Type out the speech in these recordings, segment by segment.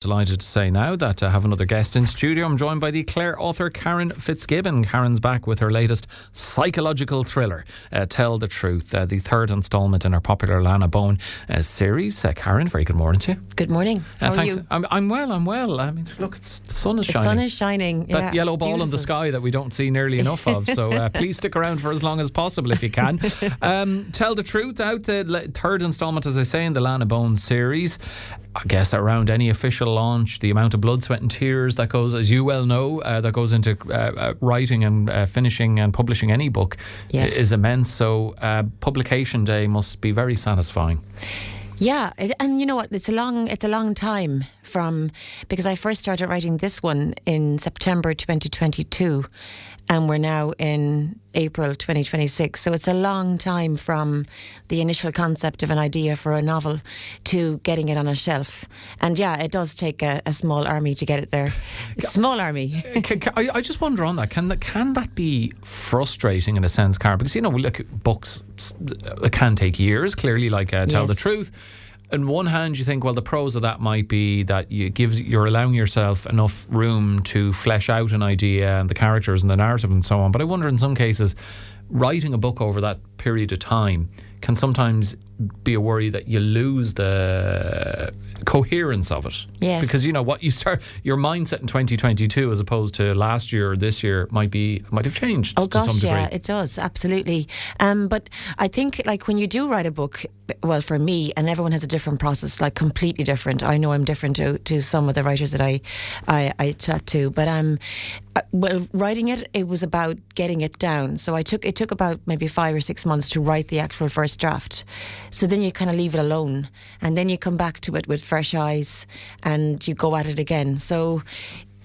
Delighted to say now that I have another guest in studio. I'm joined by the Clare author Karen Fitzgibbon. Karen's back with her latest psychological thriller, Tell the Truth, the third instalment in her popular Lana Bowen series. Karen, very good morning to you. Good morning. How thanks. are you? I'm well. I mean, look, the sun is shining. The sun is shining. That yellow ball beautiful. in the sky that we don't see nearly enough of. So please stick around for as long as possible if you can. Tell the Truth, out the third instalment, as I say, in the Lana Bowen series. I guess around any official launch, the amount of blood, sweat and tears that goes, as you well know, that goes into writing and finishing and publishing any book is immense. So publication day must be very satisfying. Yeah, and you know what? It's a long time because I first started writing this one in September 2022, and we're now in April 2026. So it's a long time from the initial concept of an idea for a novel to getting it on a shelf. And yeah, it does take a small army to get it there. Small army. I just wonder on that. Can that be frustrating in a sense, Cara? Because, you know, we look at books, it can take years, clearly, like Tell the Truth. On one hand, you think, well, the pros of that might be that you're allowing yourself enough room to flesh out an idea and the characters and the narrative and so on. But I wonder, in some cases, writing a book over that period of time can sometimes be a worry that you lose the coherence of it. Yes. Because, you know, what you start, your mindset in 2022 as opposed to last year or this year might have changed to some degree. Yeah, it does, absolutely. But I think, like, when you do write a book, well, for me, and everyone has a different process, like completely different. I know I'm different to some of the writers that I chat to, but well, writing it was about getting it down. So it took about maybe 5 or 6 months to write the actual first draft. So then you kind of leave it alone, and then you come back to it with fresh eyes, and you go at it again. So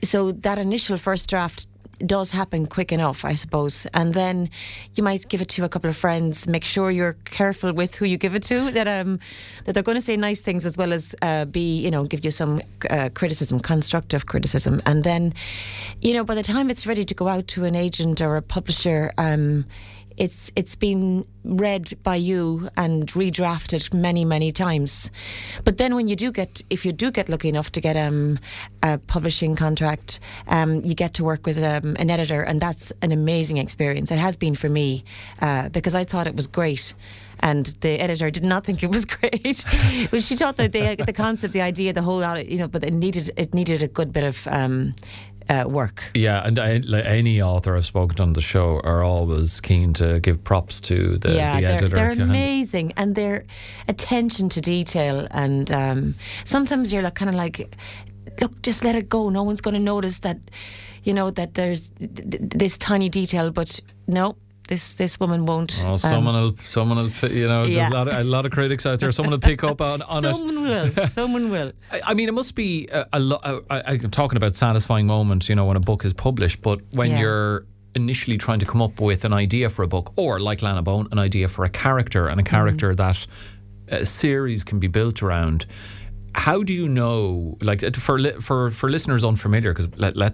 that initial first draft does happen quick enough, I suppose, and then you might give it to a couple of friends. Make sure you're careful with who you give it to, that they're going to say nice things as well as give you some criticism, constructive criticism, and then, you know, by the time it's ready to go out to an agent or a publisher, it's been read by you and redrafted many times. But then if you do get lucky enough to get a publishing contract, you get to work with an editor, and that's an amazing experience. It has been for me, because I thought it was great. And the editor did not think it was great. Well, she thought that the concept, the idea, the whole lot, you know, but it needed a good bit of work. Yeah, and any author I've spoken to on the show are always keen to give props to the editor. They're amazing, and their attention to detail. And sometimes you're like, look, just let it go. No one's going to notice that, you know, that there's this tiny detail. But no. This woman won't. Oh, someone will. You know, there's a lot of critics out there. Someone will pick up on it. Someone will. I mean, it must be a lot. I'm talking about satisfying moments, you know, when a book is published. But when you're initially trying to come up with an idea for a book, or like Lana Bowen, an idea for a character, and a character that a series can be built around. How do you know, like, for listeners unfamiliar, because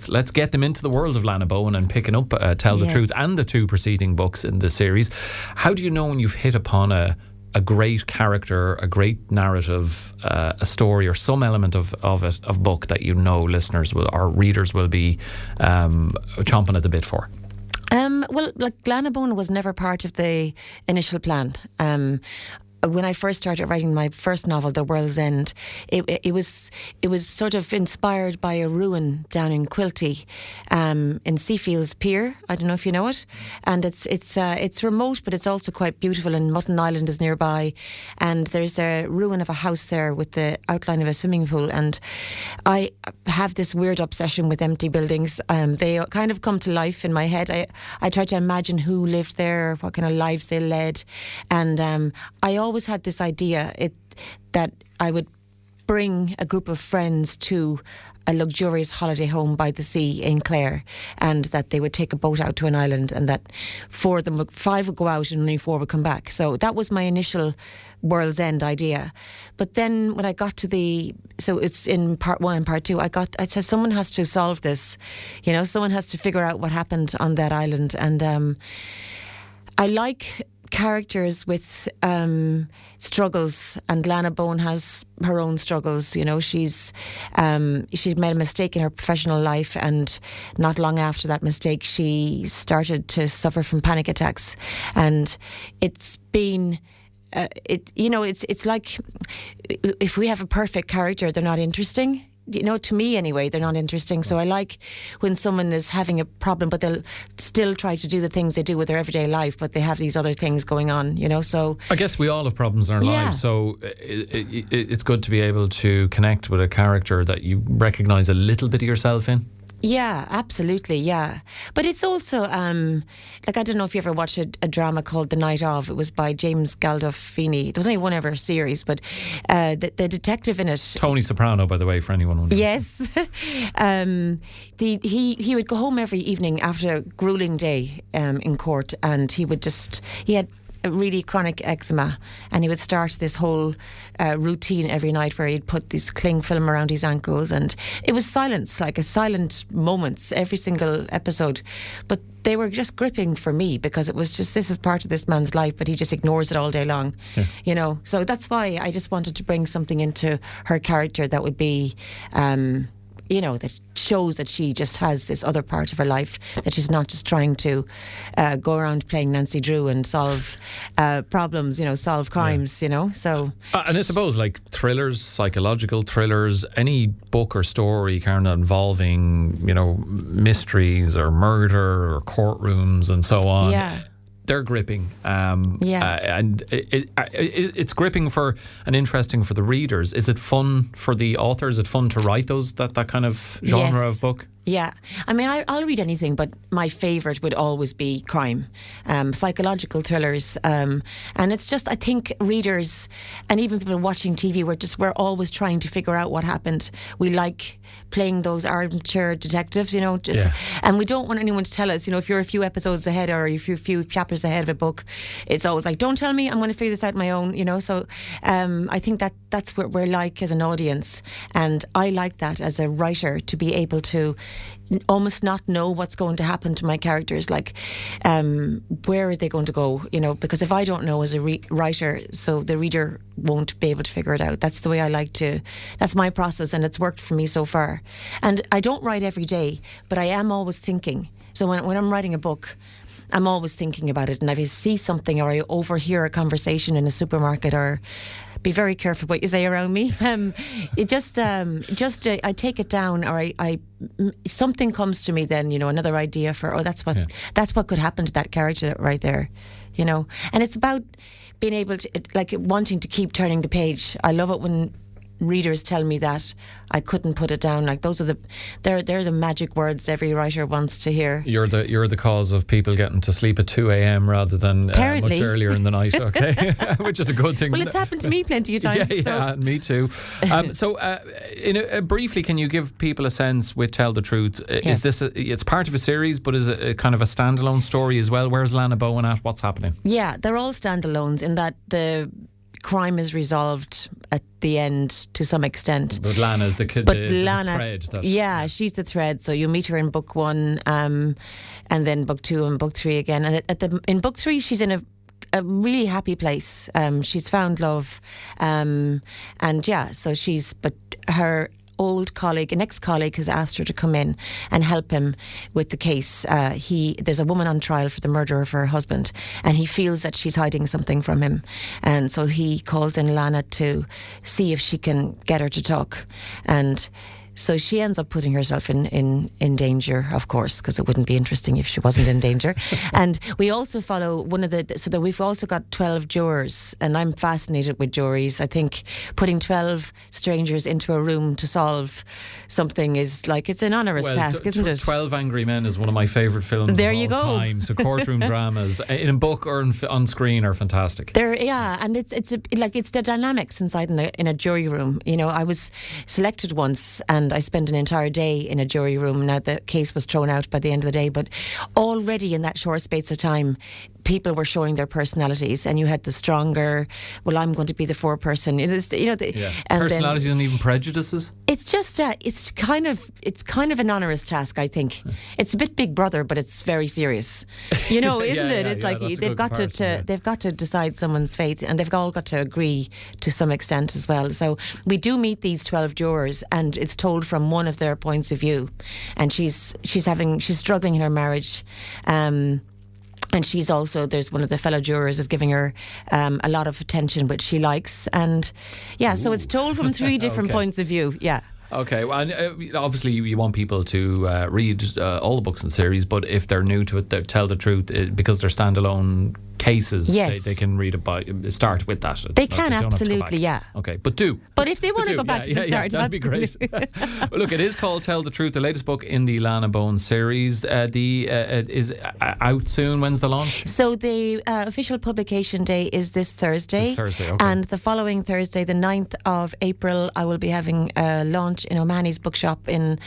let's get them into the world of Lana Bowen and picking up Tell the Truth and the 2 preceding books in the series. How do you know when you've hit upon a great character, a great narrative, a story, or some element of book that you know listeners or readers will be chomping at the bit for? Well, like, Lana Bowen was never part of the initial plan. When I first started writing my first novel, The World's End, it was sort of inspired by a ruin down in Quilty, in Seafields Pier. I don't know if you know it, and it's remote, but it's also quite beautiful. And Mutton Island is nearby, and there's a ruin of a house there with the outline of a swimming pool. And I have this weird obsession with empty buildings. They kind of come to life in my head. I try to imagine who lived there, what kind of lives they led, and I always had this idea that I would bring a group of friends to a luxurious holiday home by the sea in Clare, and that they would take a boat out to an island, and that 5 would go out and only 4 would come back. So that was my initial World's End idea. But then when I got to so it's in part 1 and part 2, I said someone has to solve this, you know, someone has to figure out what happened on that island. And I like characters with struggles, and Lana Bowen has her own struggles. You know, she's made a mistake in her professional life, and not long after that mistake, she started to suffer from panic attacks, and it's been. It's like if we have a perfect character, they're not interesting. You know, to me anyway, they're not interesting. So I like when someone is having a problem, but they'll still try to do the things they do with their everyday life, but they have these other things going on, you know. So I guess we all have problems in our lives, so it's good to be able to connect with a character that you recognise a little bit of yourself in. Yeah, absolutely, yeah. But it's also, like, I don't know if you ever watched a drama called The Night Of. It was by James Gandolfini. There was only one ever series, but the detective in it... Tony Soprano, by the way, for anyone wondering. Yes. He would go home every evening after a gruelling day in court, and he had a really chronic eczema, and he would start this whole routine every night where he'd put this cling film around his ankles, and it was silence, like a silent moments every single episode, but they were just gripping for me because it was just, this is part of this man's life, but he just ignores it all day long, you know. So that's why I just wanted to bring something into her character that would be that shows that she just has this other part of her life, that she's not just trying to go around playing Nancy Drew and solve problems, solve crimes, so... and I suppose, like, thrillers, psychological thrillers, any book or story kind of involving, mysteries or murder or courtrooms and so on... Yeah. They're gripping, and it's gripping for and interesting for the readers. Is it fun for the author? Is it fun to write that kind of genre of book? Yeah, I mean, I'll read anything, but my favourite would always be crime, psychological thrillers, and it's just, I think readers and even people watching TV, we're always trying to figure out what happened. We like playing those armchair detectives, and we don't want anyone to tell us, if you're a few episodes ahead or if you're a few chapters ahead of a book, it's always like, don't tell me, I'm going to figure this out on my own, so I think that's what we're like as an audience, and I like that as a writer, to be able to almost not know what's going to happen to my characters, like where are they going to go, because if I don't know as a writer, so the reader won't be able to figure it out. That's the way I like to, that's my process, and it's worked for me so far. And I don't write every day, but I am always thinking. So when I'm writing a book, I'm always thinking about it, and if I see something or I overhear a conversation in a supermarket, or be very careful what you say around me. I take it down, or I something comes to me. Then another idea for that's what could happen to that character right there, And it's about being able to, like, wanting to keep turning the page. I love it when readers tell me that I couldn't put it down. Like, those are they're the magic words every writer wants to hear. You're the cause of people getting to sleep at 2 a.m. rather than much earlier in the night. Okay, which is a good thing. Well, it's happened to me plenty of times. Yeah, me too. Briefly, can you give people a sense with Tell the Truth? Yes. Is this it's part of a series, but is it a kind of a standalone story as well? Where's Lana Bowen at? What's happening? Yeah, they're all standalones in that the crime is resolved at the end to some extent. But Lana's the thread. She's the thread. So you meet her in book 1, and then book 2 and book 3 again. And in book 3, she's in a really happy place. She's found love, but her old colleague, an ex-colleague, has asked her to come in and help him with the case. There's a woman on trial for the murder of her husband, and he feels that she's hiding something from him, and so he calls in Lana to see if she can get her to talk. And so she ends up putting herself in danger, of course, because it wouldn't be interesting if she wasn't in danger. And we also follow we've also got 12 jurors, and I'm fascinated with juries. I think putting 12 strangers into a room to solve something is like, it's an onerous task, isn't it? 12 Angry Men is one of my favourite films there of you all go. time. So courtroom dramas in a book or on screen are fantastic. And it's the dynamics inside in a jury room. I was selected once, and I spent an entire day in a jury room. Now, the case was thrown out by the end of the day, but already in that short space of time, people were showing their personalities, and you had the stronger, well, I'm going to be the foreperson. It is, you know, and personalities and even prejudices. It's just it's kind of an onerous task, I think. It's a bit Big Brother, but it's very serious. You know, isn't it? It's like they've got to decide someone's fate, and they've all got to agree to some extent as well. So we do meet these 12 jurors, and it's told from one of their points of view, and she's struggling in her marriage. And she's also, there's one of the fellow jurors is giving her a lot of attention, which she likes. And so it's told from 3 different points of view. Yeah. Okay, well, obviously you want people to read all the books in the series, but if they're new to it, they tell the truth because they're standalone cases. Yes. They can read it start with that. They can, absolutely, yeah. Okay, but do. But if they want to go back to the start, that'd be great. Well, look, it is called Tell the Truth, the latest book in the Lana Bowen series. Is out soon. When's the launch? So the official publication day is this Thursday. This Thursday, okay. And the following Thursday, the 9th of April, I will be having a launch in O'Mahony's bookshop on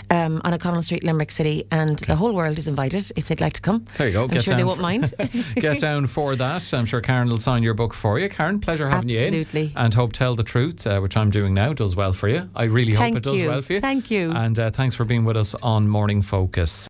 O'Connell Street, Limerick City, and the whole world is invited if they'd like to come. There you go. I'm sure they won't mind. Get down for that. I'm sure Karen will sign your book for you. Karen, pleasure having you in. Absolutely. And hope Tell the Truth, which I'm doing now, does well for you. I really hope it does well for you. Thank you. And thanks for being with us on Morning Focus.